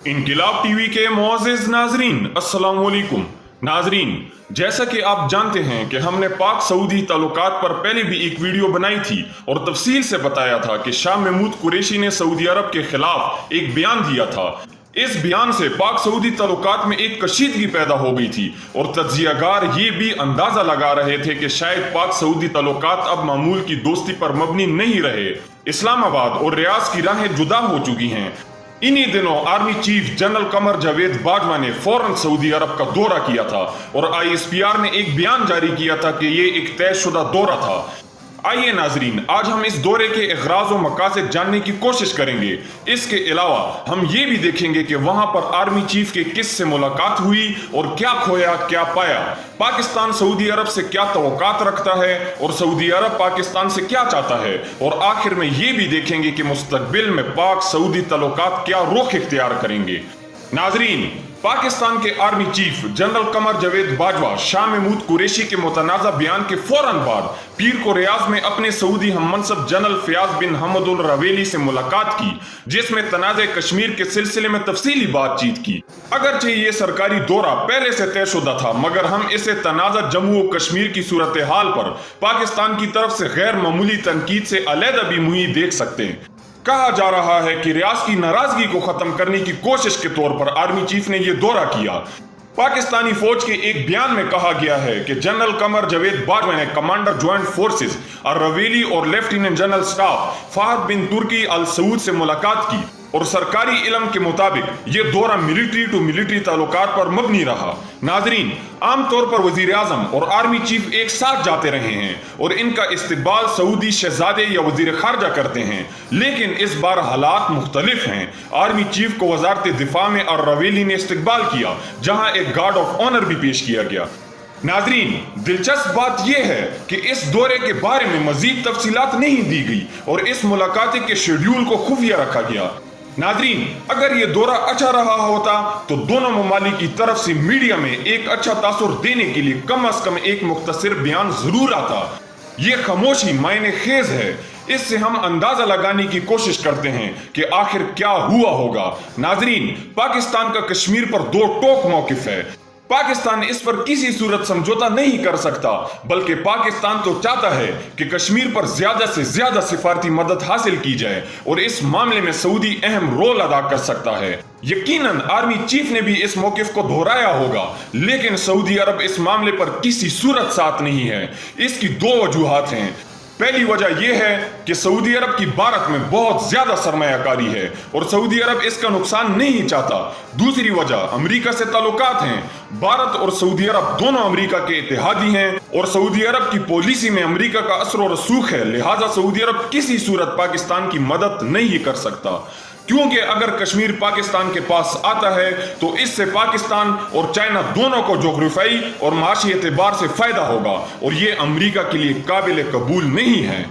इनकिलाब TV के मुअज़्ज़िज़ नाज़रीन, अस्सलाम वालेकुम। नाज़रीन, जैसा कि आप जानते हैं कि हमने पाक सऊदी ताल्लुकात पर पहले भी एक वीडियो बनाई थी और तफसील से बताया था कि शाह महमूद कुरैशी ने सऊदी अरब के खिलाफ एक बयान दिया था। इस बयान से पाक सऊदी ताल्लुकात में एक कशीदगी पैदा हो गई थी और तज्जियागार ये भी अंदाजा लगा रहे थे कि शायद पाक सऊदी ताल्लुकात अब मामूल की दोस्ती पर मबनी नहीं रहे। इस्लामाबाद और रियाद की राहें जुदा हो चुकी हैं। इन्हीं दिनों army chief general Qamar Javed Bajwa ने फौरन सऊदी अरब का दौरा किया था और ISPR ने एक बयान जारी किया था कि ये एक तयशुदा दौरा था। आइए नाजरीन, आज हम इस दौरे के इग़राज़ व मकासद जानने की कोशिश करेंगे। इसके अलावा हम ये भी देखेंगे कि वहां पर आर्मी चीफ के किस से मुलाकात हुई और क्या खोया क्या पाया, पाकिस्तान सऊदी अरब से क्या तवक्कात रखता है और सऊदी अरब पाकिस्तान से क्या चाहता है, और आखिर में ये भी देखेंगे कि मुस्तकबिल में पाक सऊदी ताल्लुकात क्या रुख इख्तियार करेंगे। नाजरीन, पाकिस्तान के army chief general Qamar Javed Bajwa Shah Mahmood Qureshi के मुतनाज़ा बयान के फौरन बाद पीर को रियाद में अपने सऊदी हममनसब जनरल फयाज बिन हमद अल रवेली से मुलाकात की, जिसमें तनाज़े कश्मीर के सिलसिले में तफसीली बातचीत की। अगरचे ये सरकारी दौरा पहले से तयशुदा था, मगर हम इसे तनाज़ा जम्मू और कश्मीर की सूरत हाल पर पाकिस्तान की तरफ से गैर मामूली तनकीद से अलहदा भी मुही देख सकते हैं। कहा जा रहा है कि रियाद की नाराजगी को खत्म करने की कोशिश के तौर पर आर्मी चीफ ने यह दौरा किया। पाकिस्तानी फौज के एक बयान में कहा गया है कि जनरल कमर जावेद बाजवा ने कमांडर ज्वाइंट फोर्सेस और रवेली और लेफ्टिनेंट जनरल स्टाफ फहद बिन तुर्की अल सऊद से मुलाकात की और सरकारी इल्म के मुताबिक ये दौरा मिलिट्री टू मिलिट्री ताल्लुकात पर मबनी रहा। नाजरीन, आमतौर पर वजीर आजम और आर्मी चीफ एक साथ जाते रहे हैं और इनका इस्तकबाल सऊदी शहजादे या वजीर खारजा करते हैं, लेकिन इस बार हालात मुख्तलिफ हैं। आर्मी चीफ को वजारत दिफा में और रवेली ने इस्तकबाल किया, जहां एक गार्ड ऑफ ऑनर भी पेश किया गया। नाजरीन, दिलचस्प बात यह है कि इस दौरे के बारे में मजीद तफसीलात नहीं दी गई और इस मुलाकात के शेड्यूल को खुफिया रखा गया। नाजरीन, अगर ये दौरा अच्छा रहा होता तो दोनों ममालिक की तरफ से मीडिया में एक अच्छा तासुर देने के लिए कम अज कम एक मुख्तसर बयान जरूर आता। ये खामोशी मायने खेज है। इससे हम अंदाजा लगाने की कोशिश करते हैं कि आखिर क्या हुआ होगा। नाजरीन, पाकिस्तान का कश्मीर पर दो टोक मौकिफ है। पाकिस्तान इस पर किसी सूरत समझौता नहीं कर सकता, बल्कि पाकिस्तान तो चाहता है कि कश्मीर पर ज्यादा से ज्यादा सिफारती मदद हासिल की जाए और इस मामले में सऊदी अहम रोल अदा कर सकता है। यकीनन आर्मी चीफ ने भी इस मौकिफ को दोहराया होगा, लेकिन सऊदी अरब इस मामले पर किसी सूरत साथ नहीं है। इसकी दो वजूहात हैं। पहली वजह यह है कि सऊदी अरब की भारत में बहुत ज्यादा सरमायाकारी है और सऊदी अरब इसका नुकसान नहीं चाहता। दूसरी वजह अमेरिका से ताल्लुकात हैं। भारत और सऊदी अरब दोनों अमेरिका के इत्तेहादी हैं और सऊदी अरब की पॉलिसी में अमेरिका का असर और रसूख है, लिहाजा सऊदी अरब किसी सूरत पाकिस्तान की मदद नहीं कर सकता, क्योंकि अगर कश्मीर पाकिस्तान के पास आता है तो इससे पाकिस्तान और चाइना दोनों को जोग्राफियाई और माशी एतबार से फायदा होगा और ये अमेरिका के लिए काबिल कबूल नहीं है।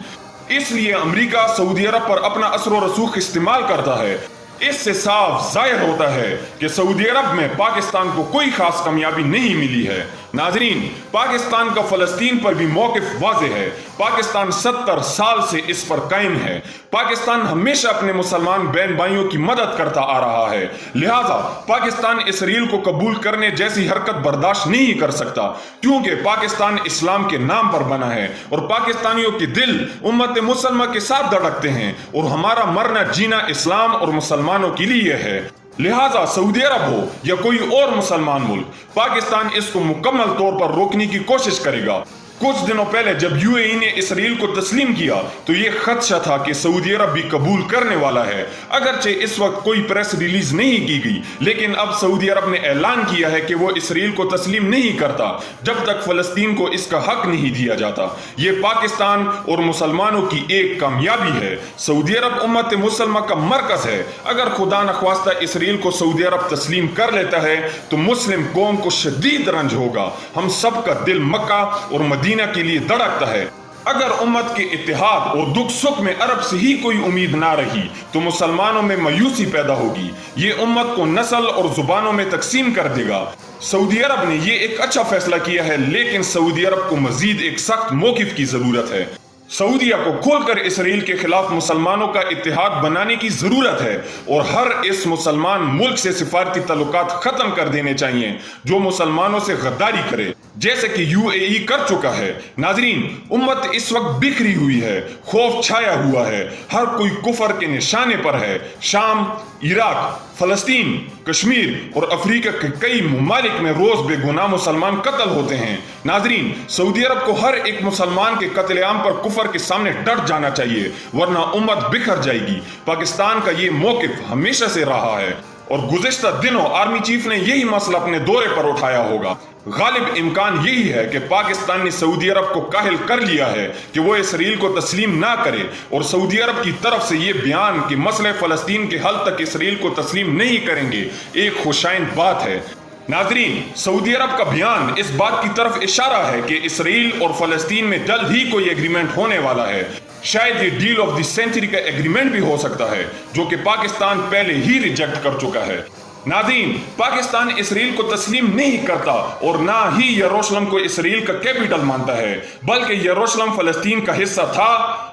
इसलिए अमेरिका सऊदी अरब पर अपना असर और रसूख इस्तेमाल करता है। इससे साफ जाहिर होता है कि सऊदी अरब में पाकिस्तान को कोई खास कामयाबी नहीं मिली है। नाजरीन, पाकिस्तान का फलस्तीन पर भी मौकिफ वाज़ेह है। पाकिस्तान 70 साल से इस पर कायम है। पाकिस्तान हमेशा अपने मुसलमान बहन भाइयों की मदद करता आ रहा है, लिहाजा पाकिस्तान इसराइल को कबूल करने जैसी हरकत बर्दाश्त नहीं कर सकता, क्योंकि पाकिस्तान इस्लाम के नाम पर बना है और पाकिस्तानियों के दिल उम्मत मुसलमान के साथ धड़कते हैं और हमारा मरना जीना इस्लाम और मुसलमानों के लिए है। लिहाजा सऊदी अरब हो या कोई और मुसलमान मुल्क, पाकिस्तान इसको मुकम्मल तौर पर रोकने की कोशिश करेगा। कुछ दिनों पहले जब UAE ने इसराइल को तस्लीम किया तो ये खदशा था कि सऊदी अरब भी कबूल करने वाला है। अगरचे इस वक्त कोई प्रेस रिलीज नहीं की गई, लेकिन अब सऊदी अरब ने ऐलान किया है कि वो इसराइल को तस्लीम नहीं करता जब तक फलस्तीन को इसका हक नहीं दिया जाता। ये पाकिस्तान और मुसलमानों की एक कामयाबी है। सऊदी अरब उम्मत मुसलमा का मरकज है। अगर खुदा नख्वास्ता इसराइल को सऊदी अरब तस्लीम कर लेता है तो मुस्लिम कौम को शदीद रंज होगा। हम सब का दिल मक्का और मदीना के लिए धड़कता है। अगर उम्मत के इत्तेहाद और दुख सुख में अरब से ही कोई उम्मीद ना रही तो मुसलमानों में मायूसी पैदा होगी। ये उम्मत को नस्ल और जुबानों में तकसीम कर देगा। सऊदी अरब ने ये एक अच्छा फैसला किया है, लेकिन सऊदी अरब को मजीद एक सख्त मौकिफ की जरूरत है। सऊदीया को खोलकर इसराइल के खिलाफ मुसलमानों का इत्तेहाद बनाने की जरूरत है और हर इस मुसलमान मुल्क से सिफारती ताल्लुकात खत्म कर देने चाहिए जो मुसलमानों से गद्दारी करे, जैसे कि यूएई कर चुका है। नाजरीन, उम्मत इस वक्त बिखरी हुई है, खौफ छाया हुआ है, हर कोई कुफर के निशाने पर है। शाम, इराक, फलस्तीन, कश्मीर और अफ्रीका के कई ममालिक में रोज बेगुनाह मुसलमान कत्ल होते हैं। नाजरीन, सऊदी अरब को हर एक मुसलमान के कत्लेआम पर कुफर के सामने डट जाना चाहिए, वरना उम्मत बिखर जाएगी। पाकिस्तान का ये मौकिफ हमेशा से रहा है और गुज़िश्ता दिनों आर्मी चीफ ने यही मसला अपने दौरे पर उठाया होगा। गालिब इम्कान यही है कि पाकिस्तान ने सऊदी अरब को काहिल कर लिया है कि वो इसराइल को तस्लीम ना करे और सऊदी अरब की तरफ से ये बयान कि मसले फलस्तीन के हल तक इसराइल को तस्लीम नहीं करेंगे एक खुशाइन बात है। नाजरीन, सऊदी अरब का बयान इस बात की तरफ इशारा है कि इसराइल और फलस्तीन में जल्द ही कोई एग्रीमेंट होने वाला है। शायद ये डील ऑफ द सेंचुरी का एग्रीमेंट भी हो सकता है जो कि पाकिस्तान पहले ही रिजेक्ट कर चुका है। नाज़रीन, पाकिस्तान इसराइल को तस्लीम नहीं करता और ना ही यरूशलेम को इसराइल का कैपिटल मानता है, बल्कि यरूशलेम फलस्तीन का हिस्सा था,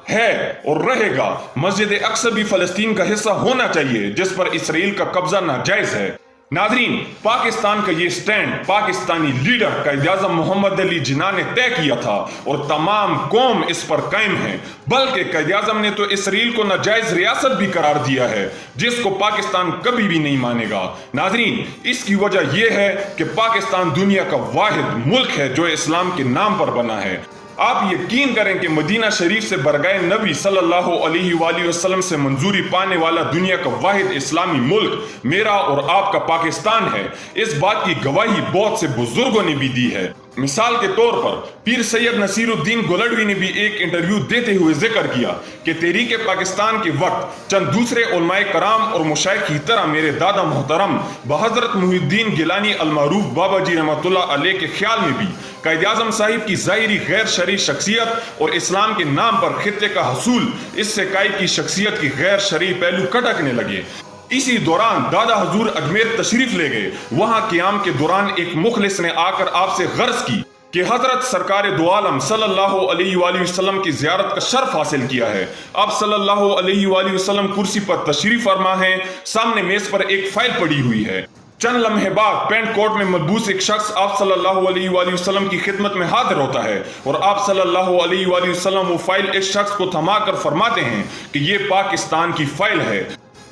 है और रहेगा। मस्जिद अक्सा भी फलस्तीन का हिस्सा होना चाहिए जिस पर इसराइल का कब्जा नाजायज है। नाजरीन, पाकिस्तान का ये स्टैंड पाकिस्तानी लीडर कायद-ए-आज़म मोहम्मद अली जिन्ना ने तय किया था और तमाम कौम इस पर कायम है, बल्कि कायद-ए-आज़म ने तो इसराइल को नाजायज रियासत भी करार दिया है जिसको पाकिस्तान कभी भी नहीं मानेगा। नाजरीन, इसकी वजह यह है कि पाकिस्तान दुनिया का वाहिद मुल्क है जो इस्लाम के नाम पर बना है। आप यकीन करें कि मदीना शरीफ से बरगाए नबी सल्लल्लाहु अलैहि वसल्लम से मंजूरी पाने वाला दुनिया का वाहिद इस्लामी मुल्क मेरा और आपका पाकिस्तान है। इस बात की गवाही बहुत से बुजुर्गों ने भी दी है। मिसाल के तौर पर पीर सैयद नसीरुद्दीन गोलडवी ने भी एक इंटरव्यू देते हुए जिक्र किया कि तहरीक पाकिस्तान के वक्त चंद दूसरे उलमाए कराम और मुशाइख की तरह मेरे दादा मोहतरम बहज़रत मुहिउद्दीन गिलानी अलमारूफ बाबा जी रहमतुल्लाह अलैह के ख्याल में भी कायद-ए-आज़म साहिब की ज़ाहिरी गैर शरई शख्सियत और इस्लाम के नाम पर खित्ते का हसूल, इससे कायद की शख्सियत की गैर शरई पहलू खटकने लगे। इसी दौरान दादा हजूर अजमेर तशरीफ ले गए। वहां क़याम के दौरान एक मुखलिस ने आकर आपसे गर्ज की कि हजरत सरकार दो आलम सल्लल्लाहु अलैहि वसल्लम की ज़ियारत का शर्फ हासिल किया है। अब सल्लल्लाहु अलैहि वसल्लम कुर्सी पर तशरीफ फरमा है, सामने मेज पर एक फाइल पड़ी हुई है। चंद लम्हे बाद पेंट कोट में मलबूस एक शख्स आप सल्लल्लाहु अलैहि वसल्लम की खिदमत में हाजिर होता है और आप सल्लल्लाहु अलैहि वसल्लम वो फाइल इस शख्स को थमाकर फरमाते हैं कि ये पाकिस्तान की फाइल है।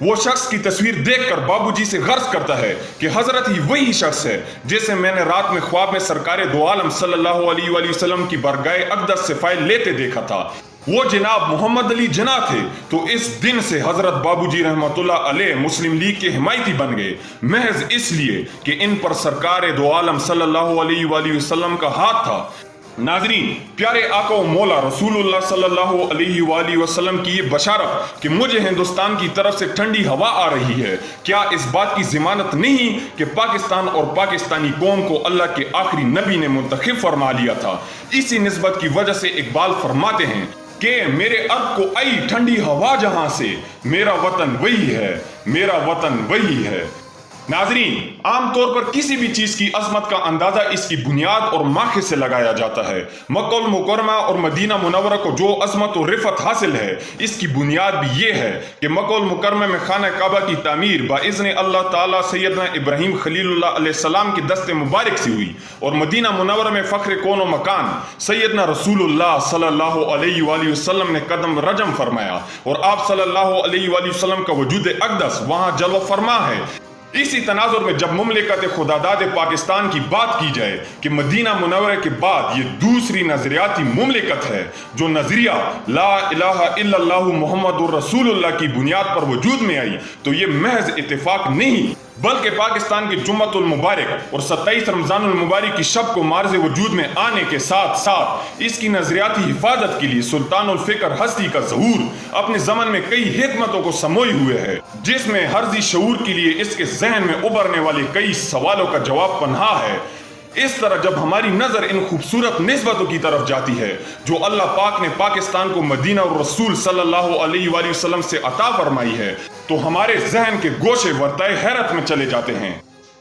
वो शख्स की तस्वीर देखकर बाबूजी से गर्ज करता है कि हजरत ही वही शख्स है जिसे मैंने रात में ख्वाब में सरकार दो आलम सल्लल्लाहु अलैहि वसल्लम की बरगाए अक़दस से फाइल लेते देखा था। वो जनाब मोहम्मद अली जिन्ना थे। तो इस दिन से हजरत बाबूजी रहमतुल्लाह अलैह मुस्लिम लीग के हिमायती बन गए, महज इसलिए कि इन पर सरकार दो आलम सल्लल्लाहु अलैहि वसल्लम का हाथ था। नाजरीन, प्यारे आका व मौला रसूलुल्लाह सल्लल्लाहु अलैहि वसल्लम की ये बशारत कि मुझे हिंदुस्तान की तरफ से ठंडी हवा आ रही है, क्या इस बात की ज़मानत नहीं कि पाकिस्तान और पाकिस्तानी कौम को अल्लाह के आखिरी नबी ने मुंतखब फरमा लिया था। इसी निस्बत की वजह से इकबाल फरमाते हैं कि मेरे अर्ब को आई ठंडी हवा जहां से, मेरा वतन वही है, मेरा वतन वही है। नाजरीन, आमतौर पर किसी भी चीज की अजमत का अंदाजा इसकी बुनियाद और माखे से लगाया जाता है। मक्का मुकर्रमा और मदीना मुनव्वरा को जो अजमत और रिफत हासिल है, इसकी बुनियाद भी ये है कि मक्का मुकर्रमा में खाना काबा की तामीर बाइज़्न अल्लाह ताला सैयदना इब्राहीम खलीलुल्लाह अलैहिस्सलाम की दस्ते मुबारक से हुई और मदीना मुनव्वरा में फ़ख्र कौन व मकान सैयदना रसूलुल्लाह सल्लल्लाहु अलैहि वसल्लम ने कदम रजम फरमाया और आप सल्लल्लाहु अलैहि वसल्लम का वजूद अक़दस वहाँ जलवा फरमा है। इसी तनाजुर में जब मुमलिकत खुदादाद पाकिस्तान की बात की जाए कि मदीना मुनव्वरा के बाद ये दूसरी नजरियाती मुमलिकत है जो नजरिया ला इलाहा इल्लल्लाहु मुहम्मदुर रसूलुल्लाह की बुनियाद पर वजूद में आई, तो ये महज इत्तेफाक नहीं बल्कि पाकिस्तान के जुम्मतुल मुबारक और 27 रमजानुल मुबारक की शब को मार्ज़ वजूद में आने के साथ साथ इसकी नजरियाती हिफाजत के लिए सुल्तानुल फिक्र हस्ती का ज़हूर अपने ज़मन में कई हिकमतों को समोए हुए है, जिसमें हर्ज़ी शऊर के लिए इसके जहन में उभरने वाले कई सवालों का जवाब पन्हा है। इस तरह जब हमारी नजर इन खूबसूरत निस्बतों की तरफ जाती है जो अल्लाह पाक ने पाकिस्तान को मदीना और रसूल सल्लल्लाहु अलैहि वसल्लम से अता फरमाई है, तो हमारे जहन के गोशे वर्ताए हैरत में चले जाते हैं।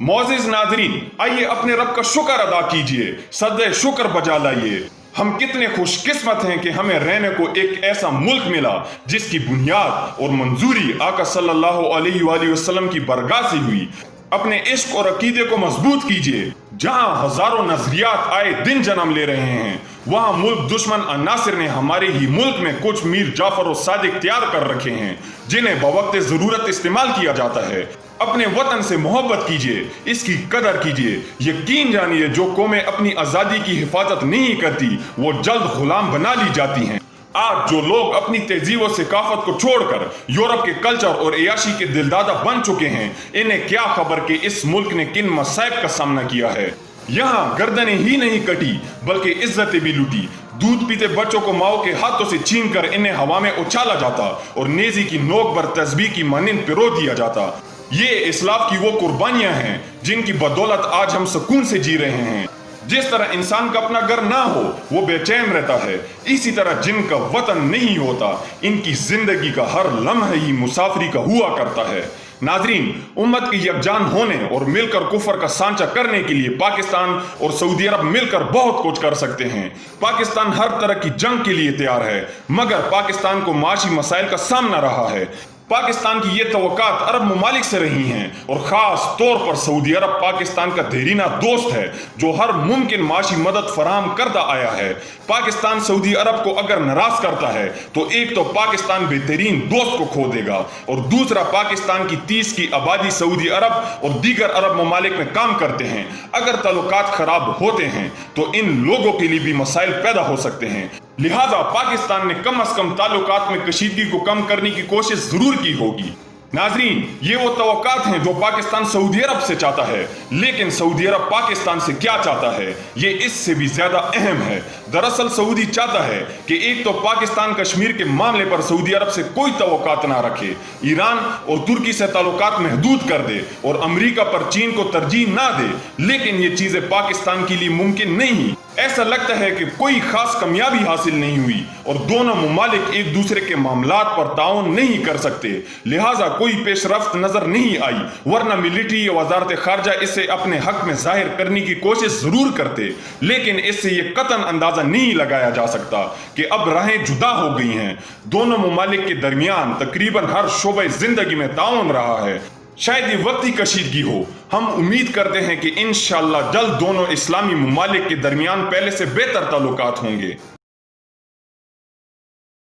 मोअज़्ज़िज़ नाज़रीन, आइए अपने रब का शुक्र अदा कीजिए, सदे शुक्र बजा लाइए। हम कितने खुशकिस्मत हैं कि हमें रहने को एक ऐसा मुल्क मिला जिसकी बुनियाद और मंजूरी आका सल्लल्लाहु अलैहि वसल्लम की बरगाह से हुई। अपने इश्क और अकीदे को मजबूत कीजिए। जहां हजारों नजरियात आए दिन जन्म ले रहे हैं, वहां मुल्क दुश्मन अनासिर ने हमारे ही मुल्क में कुछ मीर जाफर और सादिक तैयार कर रखे हैं जिन्हें बवक्त जरूरत इस्तेमाल किया जाता है। अपने वतन से मोहब्बत कीजिए, इसकी कदर कीजिए। यकीन जानिए, जो कौमें अपनी आज़ादी की हिफाजत नहीं करती वो जल्द गुलाम बना ली जाती हैं। आज जो लोग अपनी तहजीब और सकाफत को छोड़कर यूरोप के कल्चर और अयाशी के दिलदादा बन चुके हैं, इन्हें क्या खबर कि इस मुल्क ने किन मसाइब का सामना किया है। यहाँ गर्दनें ही नहीं कटी बल्कि इज्जतें भी लूटी। दूध पीते बच्चों को माओ के हाथों से छीन कर इन्हें हवा में उछाला जाता और नेजी की नोक पर तस्बीह की मानिंद पिरो दिया जाता। ये इस्लाफ की वो कुर्बानियां हैं जिनकी बदौलत आज हम सुकून से जी रहे हैं। जिस तरह इंसान का अपना घर ना हो वो बेचैन रहता है, इसी तरह जिनका वतन नहीं होता इनकी जिंदगी का हर लम्हा ही मुसाफरी का हुआ करता है। नाजरीन, उम्मत के यकजान होने और मिलकर कुफर का सांचा करने के लिए पाकिस्तान और सऊदी अरब मिलकर बहुत कुछ कर सकते हैं। पाकिस्तान हर तरह की जंग के लिए तैयार है, मगर पाकिस्तान को माशी मसाइल का सामना रहा है। पाकिस्तान की ये तवक्कात अरब ममालिक से रही हैं और ख़ास तौर पर सऊदी अरब पाकिस्तान का देरीना दोस्त है जो हर मुमकिन माशी मदद फराहम करता आया है। पाकिस्तान सऊदी अरब को अगर नाराज करता है तो एक तो पाकिस्तान बेहतरीन दोस्त को खो देगा और दूसरा पाकिस्तान की 30 की आबादी सऊदी अरब और दीगर अरब ममालिक में काम करते हैं। अगर ताल्लुकात खराब होते हैं तो इन लोगों के लिए भी मसाइल पैदा हो सकते हैं। लिहाजा पाकिस्तान ने कम अज कम ताल्लुकात में कशीदगी को कम करने की कोशिश जरूर की होगी। नाजरीन, ये वो तवक्कात हैं जो पाकिस्तान सऊदी अरब से चाहता है, लेकिन सऊदी अरब पाकिस्तान से क्या चाहता है ये इससे भी ज्यादा अहम है। दरअसल सऊदी चाहता है कि एक तो पाकिस्तान कश्मीर के मामले पर सऊदी अरब से कोई तवक्कात ना रखे, ईरान और तुर्की से ताल्लुकात महदूद कर दे और अमेरिका पर चीन को तरजीह ना दे। लेकिन ये चीजें पाकिस्तान के लिए मुमकिन नहीं। ऐसा लगता है कि कोई खास कामयाबी हासिल नहीं हुई और दोनों मुमालिक एक दूसरे के मामलात पर ताउन नहीं कर सकते, लिहाजा कोई पेशरफ्त नजर नहीं आई, वरना मिलिट्री या वजारत खारजा इसे अपने हक में जाहिर करने की कोशिश जरूर करते। लेकिन इससे ये कतन अंदाजा नहीं लगाया जा सकता कि अब राहें जुदा हो गई हैं। दोनों मुमालिक के दरमियान तकरीबन हर शोबे जिंदगी में ताउन रहा है। शायद ये वक्ती कशीदगी हो। हम उम्मीद करते हैं कि इंशाअल्लाह जल्द दोनों इस्लामी मुमालिक के दरमियान पहले से बेहतर ताल्लुकात होंगे।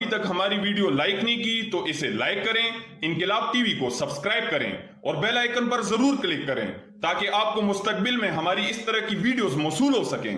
अभी तक हमारी वीडियो लाइक नहीं की तो इसे लाइक करें, इनकिलाब टीवी को सब्सक्राइब करें और बेल आइकन पर जरूर क्लिक करें ताकि आपको मुस्तकबिल में हमारी इस तरह की वीडियोस मौसूल हो सकें।